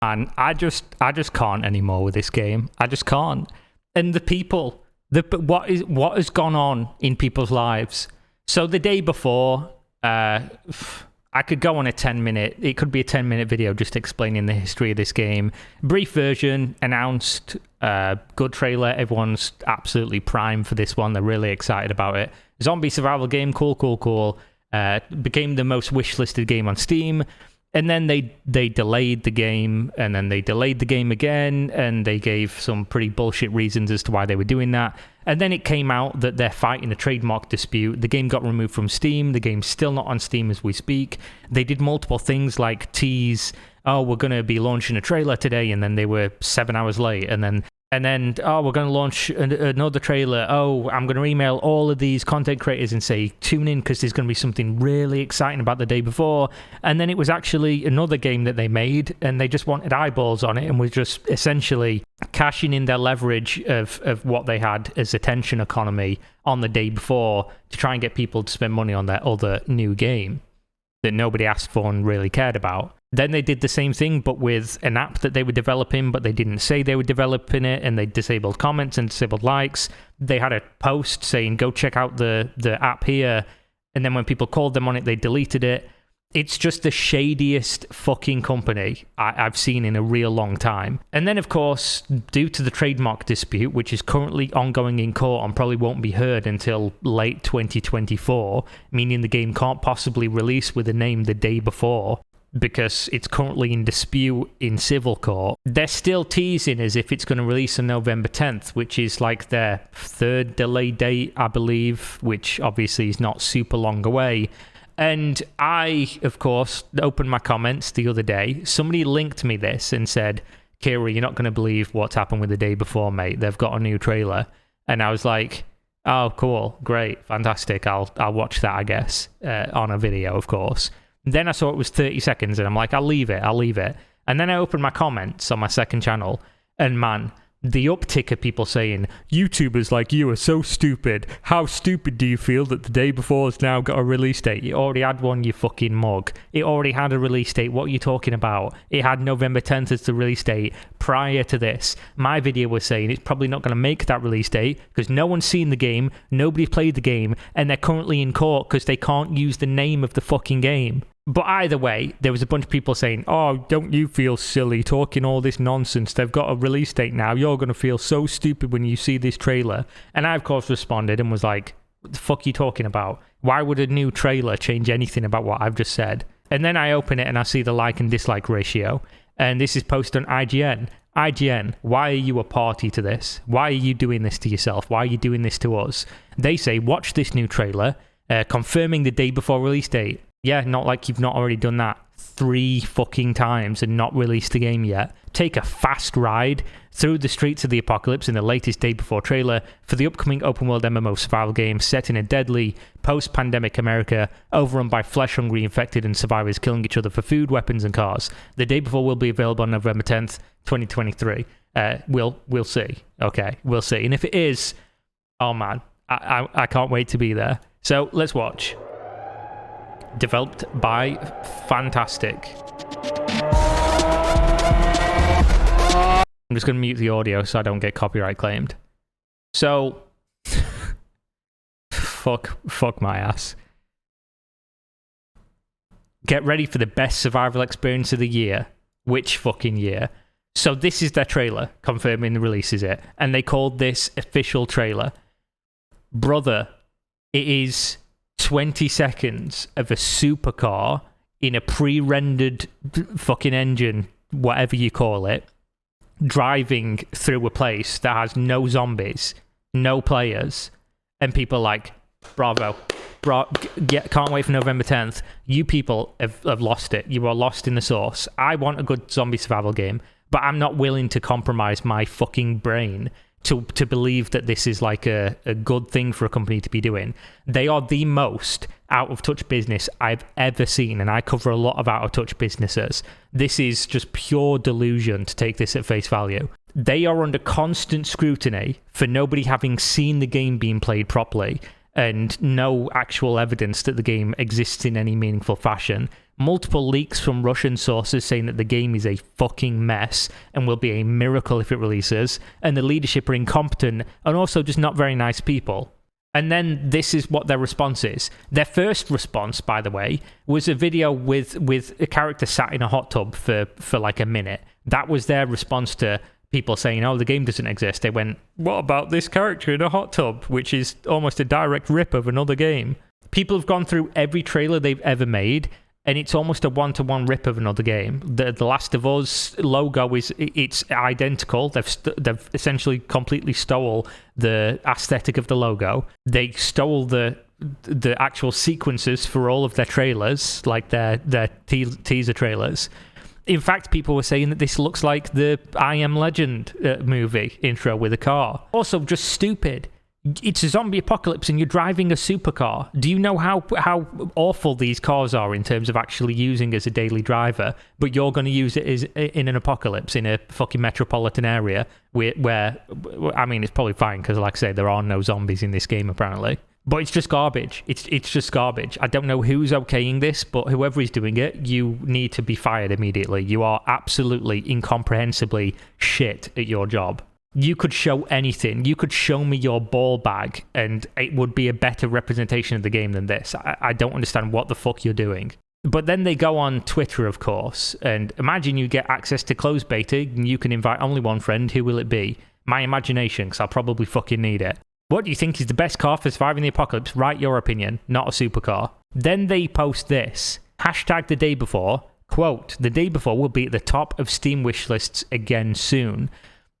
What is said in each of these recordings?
And I just can't anymore with this game. I just can't. And the people, what has gone on in people's lives. So the day before, I could go on a 10-minute, it could be a 10-minute video just explaining the history of this game. Brief version, announced, good trailer. Everyone's absolutely primed for this one. They're really excited about it. Zombie survival game, cool. Became the most wishlisted game on Steam. And then they delayed the game, and then they delayed the game again, and they gave some pretty bullshit reasons as to why they were doing that. And then it came out that they're fighting a trademark dispute. The game got removed from Steam. The game's still not on Steam as we speak. They did multiple things like tease, oh, we're going to be launching a trailer today, and then they were 7 hours late. And then, oh, we're going to launch another trailer. Oh, I'm going to email all of these content creators and say, tune in because there's going to be something really exciting about the day before. And then it was actually another game that they made, and they just wanted eyeballs on it and was just essentially cashing in their leverage of what they had as attention economy on the day before to try and get people to spend money on their other new game that nobody asked for and really cared about. Then they did the same thing, but with an app that they were developing, but they didn't say they were developing it, and they disabled comments and disabled likes. They had a post saying, go check out the app here, and then when people called them on it, they deleted it. It's just the shadiest fucking company I've seen in a real long time. And then, of course, due to the trademark dispute, which is currently ongoing in court and probably won't be heard until late 2024, meaning the game can't possibly release with a name the day before, because it's currently in dispute in civil court. They're still teasing as if it's going to release on November 10th, which is like their third delay date, I believe, which obviously is not super long away. And I, of course, opened my comments the other day. Somebody linked me this and said, Kira, you're not going to believe what's happened with the day before, mate. They've got a new trailer. And I was like, oh, cool, great, fantastic. I'll watch that, I guess, on a video, of course. Then I saw it was 30 seconds, and I'm like, I'll leave it. And then I opened my comments on my second channel, and man, the uptick of people saying, YouTubers like you are so stupid. How stupid do you feel that the day before has now got a release date? It already had one, you fucking mug. It already had a release date. What are you talking about? It had November 10th as the release date prior to this. My video was saying it's probably not going to make that release date because no one's seen the game, nobody's played the game, and they're currently in court because they can't use the name of the fucking game. But either way, there was a bunch of people saying, oh, don't you feel silly talking all this nonsense? They've got a release date now. You're going to feel so stupid when you see this trailer. And I, of course, responded and was like, what the fuck are you talking about? Why would a new trailer change anything about what I've just said? And then I open it and I see the like and dislike ratio. And this is posted on IGN. IGN, why are you a party to this? Why are you doing this to yourself? Why are you doing this to us? They say, watch this new trailer, confirming the day before release date. Yeah, not like you've not already done that 3 fucking times and not released the game yet. Take a fast ride through the streets of the apocalypse in the latest day before trailer for the upcoming open world MMO survival game set in a deadly post-pandemic America, overrun by flesh-hungry infected and survivors killing each other for food, weapons, and cars. The day before will be available on November 10th, 2023. We'll see. Okay, we'll see. And if it is, oh man, I can't wait to be there. So let's watch. Developed by Fantastic. I'm just going to mute the audio so I don't get copyright claimed. So, fuck my ass. Get ready for the best survival experience of the year. Which fucking year? So this is their trailer, confirming the release is it. And they called this official trailer. Brother, it is 20 seconds of a supercar in a pre-rendered fucking engine, whatever you call it, driving through a place that has no zombies, no players, and people are like, bravo, can't wait for November 10th. You people have lost it. You are lost in the sauce. I want a good zombie survival game, but I'm not willing to compromise my fucking brain to believe that this is like a good thing for a company to be doing. They are the most out-of-touch business I've ever seen, and I cover a lot of out-of-touch businesses. This is just pure delusion to take this at face value. They are under constant scrutiny for nobody having seen the game being played properly and no actual evidence that the game exists in any meaningful fashion. multiple leaks from Russian sources saying that the game is a fucking mess and will be a miracle if it releases, and the leadership are incompetent and also just not very nice people. And then this is what their response is. Their first response, by the way, was a video with a character sat in a hot tub for like a minute. That was their response to people saying, oh, the game doesn't exist. They went, what about this character in a hot tub, which is almost a direct rip of another game. People have gone through every trailer they've ever made, and it's almost a one-to-one rip of another game. The Last of Us logo it's identical. They've essentially completely stole the aesthetic of the logo. They stole the actual sequences for all of their trailers, like their teaser trailers. In fact, people were saying that this looks like the I Am Legend movie intro with a car. Also, just stupid. It's a zombie apocalypse and you're driving a supercar. Do you know how awful these cars are in terms of actually using as a daily driver? But you're going to use it as in an apocalypse in a fucking metropolitan area where I mean, it's probably fine because, like I say, there are no zombies in this game apparently. But it's just garbage. It's just garbage. I don't know who's okaying this, but whoever is doing it, you need to be fired immediately. You are absolutely incomprehensibly shit at your job. You could show anything. You could show me your ball bag and it would be a better representation of the game than this. I don't understand what the fuck you're doing. But then they go on Twitter, of course, and imagine you get access to closed beta and you can invite only one friend. Who will it be? My imagination, because I'll probably fucking need it. What do you think is the best car for surviving the apocalypse? Write your opinion, not a supercar. Then they post this. Hashtag the day before. Quote, the day before will be at the top of Steam wish lists again soon.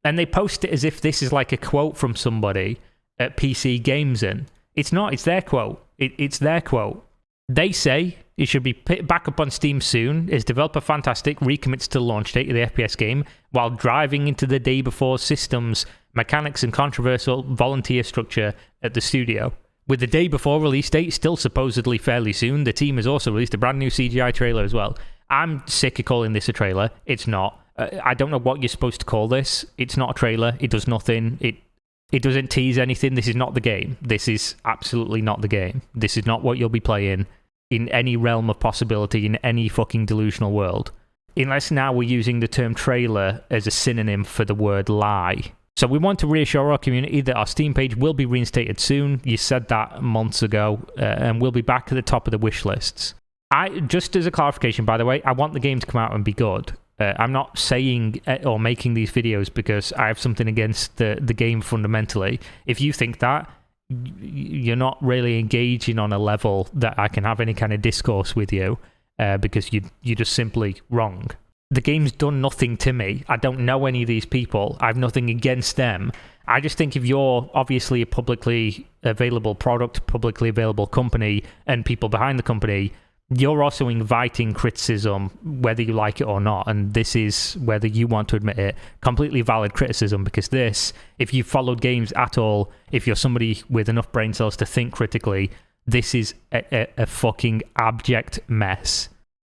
And they post it as if this is like a quote from somebody at PC Games In. It's not, it's their quote. It's their quote. They say it should be back up on Steam soon as developer Fantastic recommits to the launch date of the FPS game while driving into the day before systems, mechanics and controversial volunteer structure at the studio. With the day before release date still supposedly fairly soon, the team has also released a brand new CGI trailer as well. I'm sick of calling this a trailer. It's not. I don't know what you're supposed to call this. It's not a trailer. It does nothing. It doesn't tease anything. This is not the game. This is absolutely not the game. This is not what you'll be playing in any realm of possibility in any fucking delusional world. Unless now we're using the term trailer as a synonym for the word lie. So we want to reassure our community that our Steam page will be reinstated soon. You said that months ago, and we'll be back at the top of the wish lists. Just as a clarification, by the way, I want the game to come out and be good. I'm not saying or making these videos because I have something against the game fundamentally. If you think that, you're not really engaging on a level that I can have any kind of discourse with you because you're just simply wrong. The game's done nothing to me. I don't know any of these people. I have nothing against them. I just think if you're obviously a publicly available product, publicly available company, and people behind the company, you're also inviting criticism, whether you like it or not. And this is, whether you want to admit it, completely valid criticism, because this, if you've followed games at all, if you're somebody with enough brain cells to think critically, this is a fucking abject mess.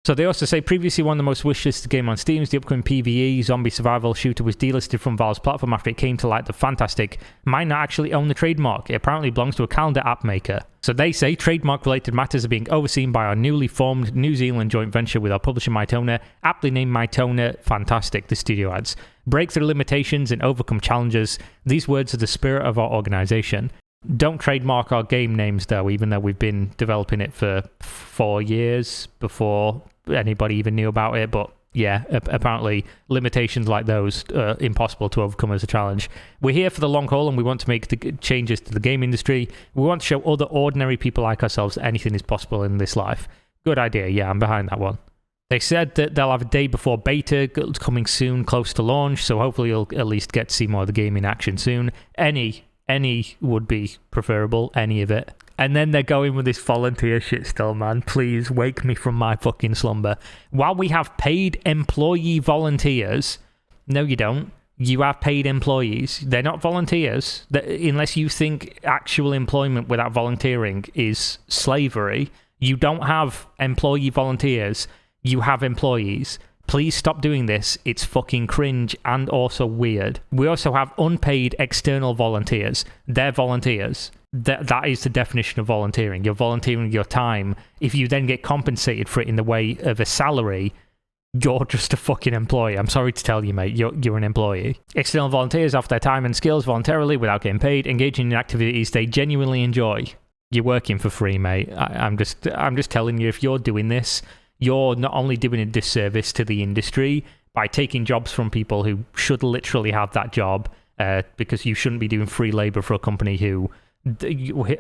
So they also say previously one of the most wishlisted game on Steam is the upcoming PvE zombie survival shooter was delisted from Valve's platform after it came to light that Fantastic might not actually own the trademark. It apparently belongs to a calendar app maker. So they say trademark-related matters are being overseen by our newly formed New Zealand joint venture with our publisher Mytona, aptly named Mytona Fantastic, the studio adds. Break through limitations and overcome challenges. These words are the spirit of our organisation. Don't trademark our game names, though, even though we've been developing it for 4 years before anybody even knew about it. But yeah, apparently limitations like those are impossible to overcome as a challenge. We're here for the long haul and we want to make the changes to the game industry. We want to show other ordinary people like ourselves that anything is possible in this life. Good idea. Yeah, I'm behind that one. They said that they'll have a day before beta coming soon, close to launch. So hopefully you'll at least get to see more of the game in action soon. Any would be preferable, any of it. And then they're going with this volunteer shit still, man. Please wake me from my fucking slumber. While we have paid employee volunteers, no you don't. You have paid employees. They're not volunteers. Unless you think actual employment without volunteering is slavery, you don't have employee volunteers. You have employees. Please stop doing this. It's fucking cringe and also weird. We also have unpaid external volunteers. They're volunteers. That is the definition of volunteering. You're volunteering your time. If you then get compensated for it in the way of a salary, you're just a fucking employee. I'm sorry to tell you, mate. You're an employee. External volunteers offer their time and skills voluntarily without getting paid, engaging in activities they genuinely enjoy. You're working for free, mate. I'm just telling you, if you're doing this, you're not only doing a disservice to the industry by taking jobs from people who should literally have that job, because you shouldn't be doing free labor for a company who...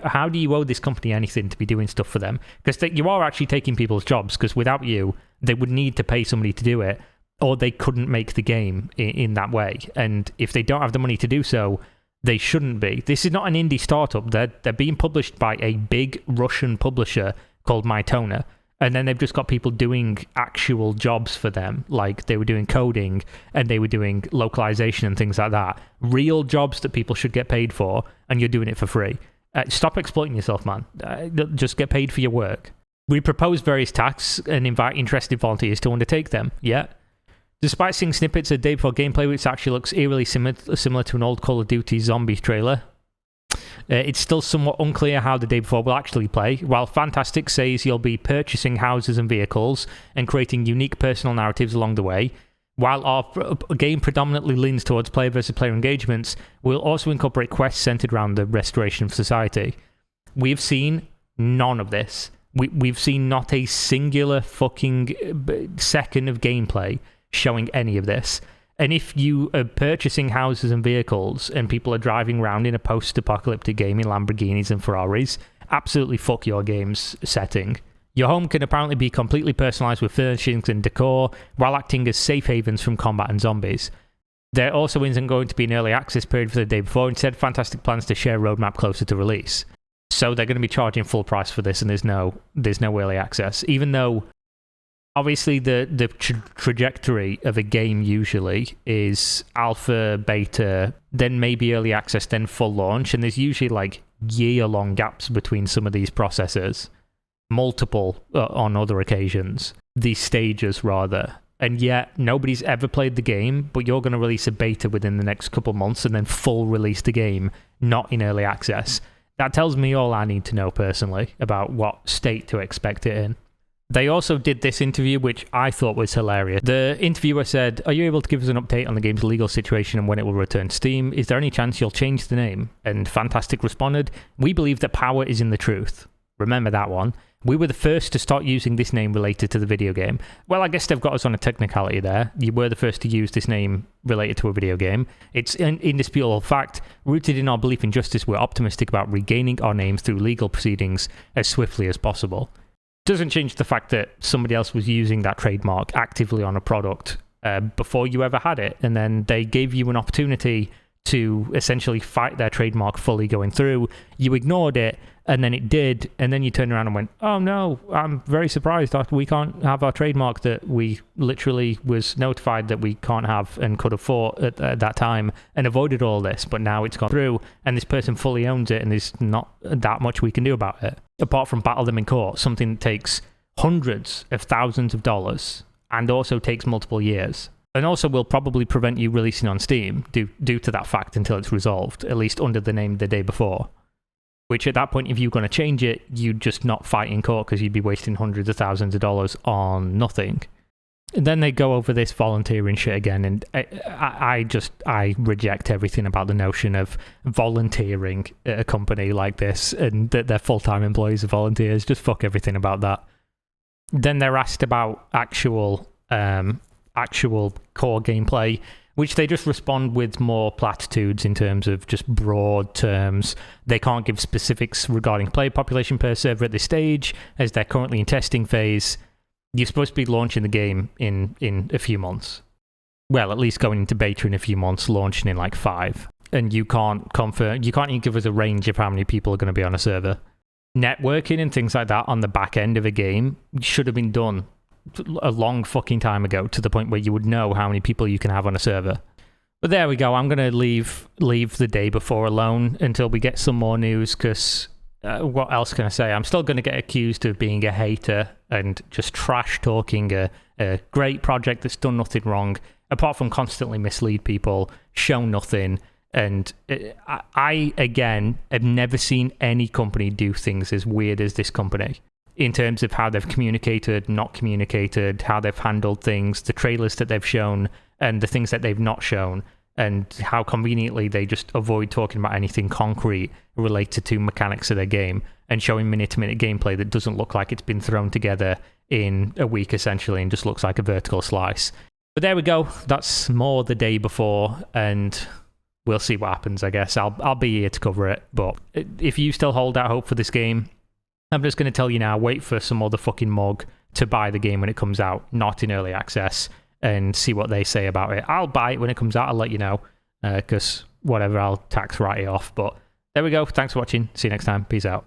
How do you owe this company anything to be doing stuff for them? Because you are actually taking people's jobs, because without you, they would need to pay somebody to do it, or they couldn't make the game in that way. And if they don't have the money to do so, they shouldn't be. This is not an indie startup. They're being published by a big Russian publisher called Mytona. And then they've just got people doing actual jobs for them, like they were doing coding and they were doing localization and things like that. Real jobs that people should get paid for, and you're doing it for free. Stop exploiting yourself, man. Just get paid for your work. We propose various tasks and invite interested volunteers to undertake them. Yeah. Despite seeing snippets of day before gameplay, which actually looks eerily similar to an old Call of Duty Zombies trailer, it's still somewhat unclear how the day before will actually play. While Fantastic says you'll be purchasing houses and vehicles and creating unique personal narratives along the way, while our game predominantly leans towards player versus player engagements, we'll also incorporate quests centered around the restoration of society. We've seen none of this. We've seen not a singular fucking second of gameplay showing any of this. And if you are purchasing houses and vehicles and people are driving around in a post-apocalyptic game in Lamborghinis and Ferraris, absolutely fuck your game's setting. Your home can apparently be completely personalized with furnishings and decor while acting as safe havens from combat and zombies. There also isn't going to be an early access period for the day before. Instead, Fantastic plans to share a roadmap closer to release. So they're going to be charging full price for this, and there's no early access. Even though obviously the trajectory of a game usually is alpha, beta, then maybe early access, then full launch, and there's usually like year-long gaps between some of these processes. Multiple on other occasions. These stages, rather. And yet, nobody's ever played the game, but you're going to release a beta within the next couple months and then full release the game, not in early access. That tells me all I need to know personally about what state to expect it in. They also did this interview, which I thought was hilarious. The interviewer said, "Are you able to give us an update on the game's legal situation and when it will return to Steam? Is there any chance you'll change the name?" And Fantastic responded, "We believe that power is in the truth." Remember that one. "We were the first to start using this name related to the video game." Well, I guess they've got us on a technicality there. You were the first to use this name related to a video game. It's an indisputable fact. Rooted in our belief in justice, we're optimistic about regaining our names through legal proceedings as swiftly as possible. Doesn't change the fact that somebody else was using that trademark actively on a product before you ever had it, and then they gave you an opportunity to essentially fight their trademark fully going through. You ignored it, and then it did, and then you turned around and went, "Oh no, I'm very surprised that we can't have our trademark that we literally was notified that we can't have and could have fought at that time and avoided all this, but now it's gone through, and this person fully owns it, and there's not that much we can do about it. Apart from battle them in court, something that takes hundreds of thousands of dollars and also takes multiple years. And also will probably prevent you releasing on Steam due to that fact until it's resolved, at least under the name the day before. Which at that point, if you're going to change it, you'd just not fight in court because you'd be wasting hundreds of thousands of dollars on nothing." And then they go over this volunteering shit again, and I reject everything about the notion of volunteering at a company like this and that their full-time employees are volunteers. Just fuck everything about that. Then they're asked about actual core gameplay, which they just respond with more platitudes in terms of just broad terms. They can't give specifics regarding player population per server at this stage, as they're currently in testing phase. You're supposed to be launching the game in a few months. Well, at least going into beta in a few months, launching in like 5. And you can't even give us a range of how many people are going to be on a server. Networking and things like that on the back end of a game should have been done a long fucking time ago, to the point where you would know how many people you can have on a server. But there we go. I'm going to leave the day before alone until we get some more news, because what else can I say? I'm still going to get accused of being a hater and just trash talking a great project that's done nothing wrong, apart from constantly mislead people, show nothing, And I again, have never seen any company do things as weird as this company in terms of how they've communicated, not communicated, how they've handled things, the trailers that they've shown, and the things that they've not shown, and how conveniently they just avoid talking about anything concrete related to mechanics of their game and showing minute-to-minute gameplay that doesn't look like it's been thrown together in a week, essentially, and just looks like a vertical slice. But there we go. That's more the day before, and we'll see what happens, I guess. I'll be here to cover it, but if you still hold out hope for this game, I'm just going to tell you now, wait for some other fucking mug to buy the game when it comes out, not in early access, and see what they say about it. I'll buy it when it comes out, I'll let you know, because whatever, I'll tax write it off. But there we go. Thanks for watching. See you next time. Peace out.